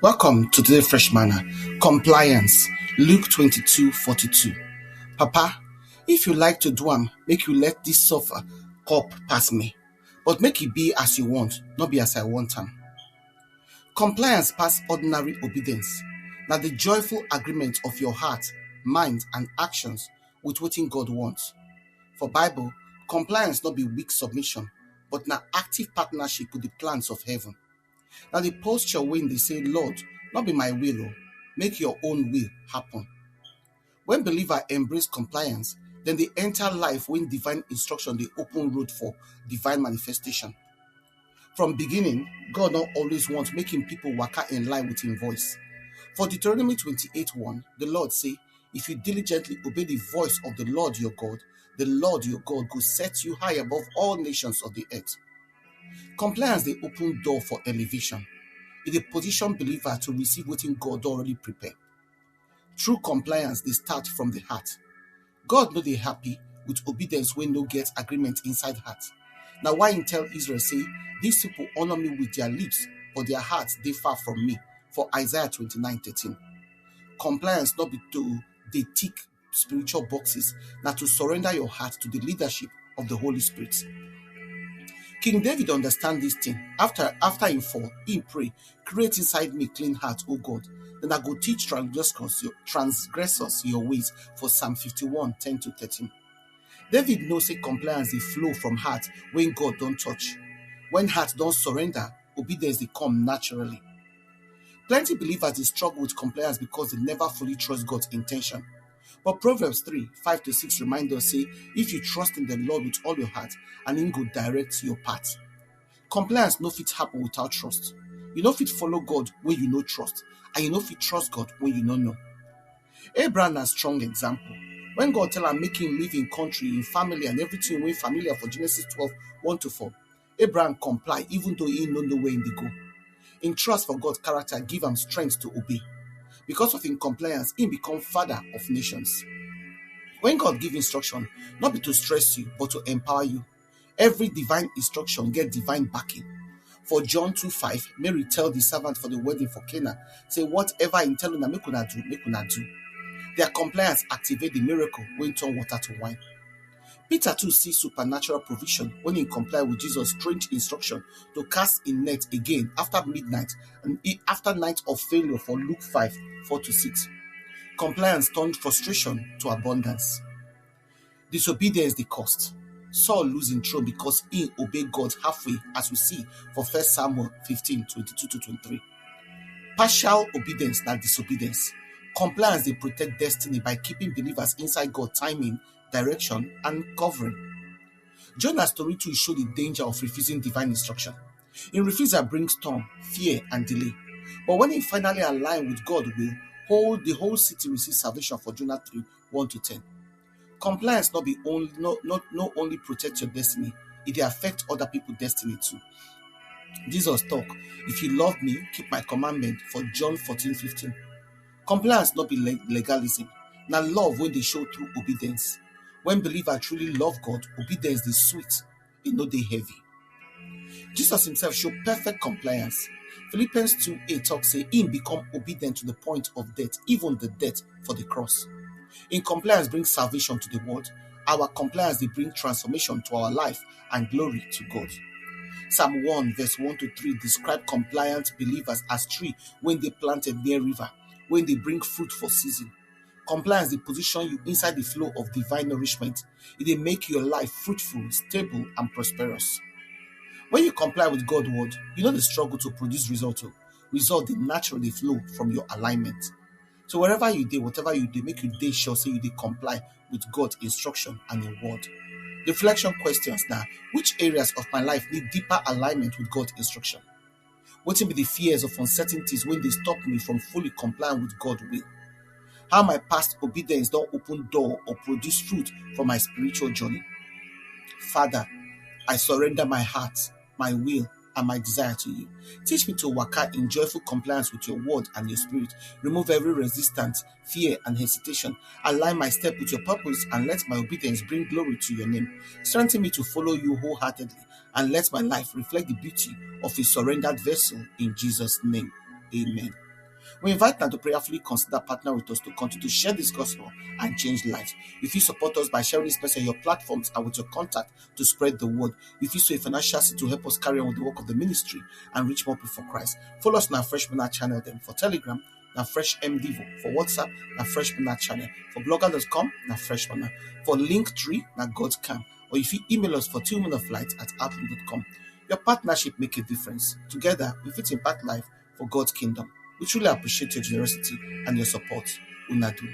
Welcome to today's fresh manna. Compliance. Luke 22:42. Papa, if you like to do make you let this suffer cup pass me. But make it be as you want, not be as I want am. Compliance pass ordinary obedience. Now the joyful agreement of your heart, mind, and actions with wetin God wants. For Bible, compliance not be weak submission, but na active partnership with the plans of heaven. Now the posture when they say, Lord, not be my will, make your own will happen. When believer embrace compliance, then they enter life when divine instruction they open road for divine manifestation. From beginning, God not always wants making people waka in line with his voice. For Deuteronomy 28:1, the Lord say, if you diligently obey the voice of the Lord your God will set you high above all nations of the earth. Compliance the open door for elevation. It dey position believer to receive wetin God already prepared. True compliance they start from the heart. God no dey happy with obedience when no get agreement inside heart. Now why he tell Israel say, these people honor me with their lips, but their hearts they far from me. For Isaiah 29:13. Compliance not be to they tick spiritual boxes, now to surrender your heart to the leadership of the Holy Spirit. King David understand this thing. After he fall, he pray, create inside me clean heart, O God. Then I go teach transgressors your ways. For Psalm 51:10-13. David knows say compliance they flow from heart when God don't touch. When heart don't surrender, obedience they come naturally. Plenty believers they struggle with compliance because they never fully trust God's intention. But Proverbs 3:5-6 remind us say, if you trust in the Lord with all your heart, and he go direct your path. Compliance no fit happen without trust. You no fit follow God when you no trust, and you no fit trust God when you no know. Abraham na strong example. When God tell him make him live in country, in family, and everything wey familiar for Genesis 12:1-4, Abraham comply even though he no know where he dey go. In trust for God's character give him strength to obey. Because of his compliance, he become father of nations. When God give instruction, not be to stress you, but to empower you. Every divine instruction get divine backing. For John 2:5, Mary tell the servant for the wedding for Cana, say whatever he tell una make una do. Their compliance activate the miracle when turn water to wine. Peter too see supernatural provision when he comply with Jesus' strange instruction to cast in net again after midnight and after night of failure for Luke 5:4-6. Compliance turned frustration to abundance. Disobedience the cost. Saul losing throne because he obeyed God halfway, as we see for 1 Samuel 15:22-23. Partial obedience na disobedience. Compliance they protect destiny by keeping believers inside God's timing, direction, and covering. Jonah's story too show the danger of refusing divine instruction. In refusal brings storm, fear, and delay. But when he finally aligned with God's will, the whole city receives salvation for Jonah 3:1-10. Compliance not only protect your destiny, it dey affect other people's destiny too. Jesus talk, if you love me, keep my commandment for John 14:15. Compliance not be legalism. Now love when they show through obedience. When believer truly love God, obedience is sweet, it no dey heavy. Jesus himself showed perfect compliance. Philippians 2:8 talk say him become obedient to the point of death, even the death for the cross. In compliance brings salvation to the world. Our compliance they bring transformation to our life and glory to God. Psalm 1:1-3 describe compliant believers as tree when they planted near river, when they bring fruit for season. Compliance they position you inside the flow of divine nourishment. It they make your life fruitful, stable, and prosperous. When you comply with God's word, you know the struggle to produce result. Result they naturally flow from your alignment. So wherever you do, whatever you do, make you day sure so you comply with God's instruction and your word. Reflection questions now. Which areas of my life need deeper alignment with God's instruction? What will be the fears of uncertainties when they stop me from fully complying with God's will? How my past obedience don't open door or produce fruit for my spiritual journey? Father, I surrender my heart, my will, and my desire to you. Teach me to waka in joyful compliance with your word and your spirit. Remove every resistance, fear, and hesitation. Align my step with your purpose and let my obedience bring glory to your name. Strengthen me to follow you wholeheartedly and let my life reflect the beauty of a surrendered vessel in Jesus' name. Amen. We invite them to prayerfully consider partner with us to continue to share this gospel and change lives. If you support us by sharing this message on your platforms and with your contact to spread the word, if you sow a financial seed to help us carry on with the work of the ministry and reach more people for Christ, follow us on our Fresh Manna channel then for Telegram, na Fresh MDivo, for WhatsApp, na Fresh Manna channel, for blogger.com, na Fresh Manna, for Linktree, na God's Camp, or if you email us for 2minuteflight@outlook.com. Your partnership make a difference. Together, we fit impact life for God's kingdom. We truly appreciate your generosity and your support. Una do.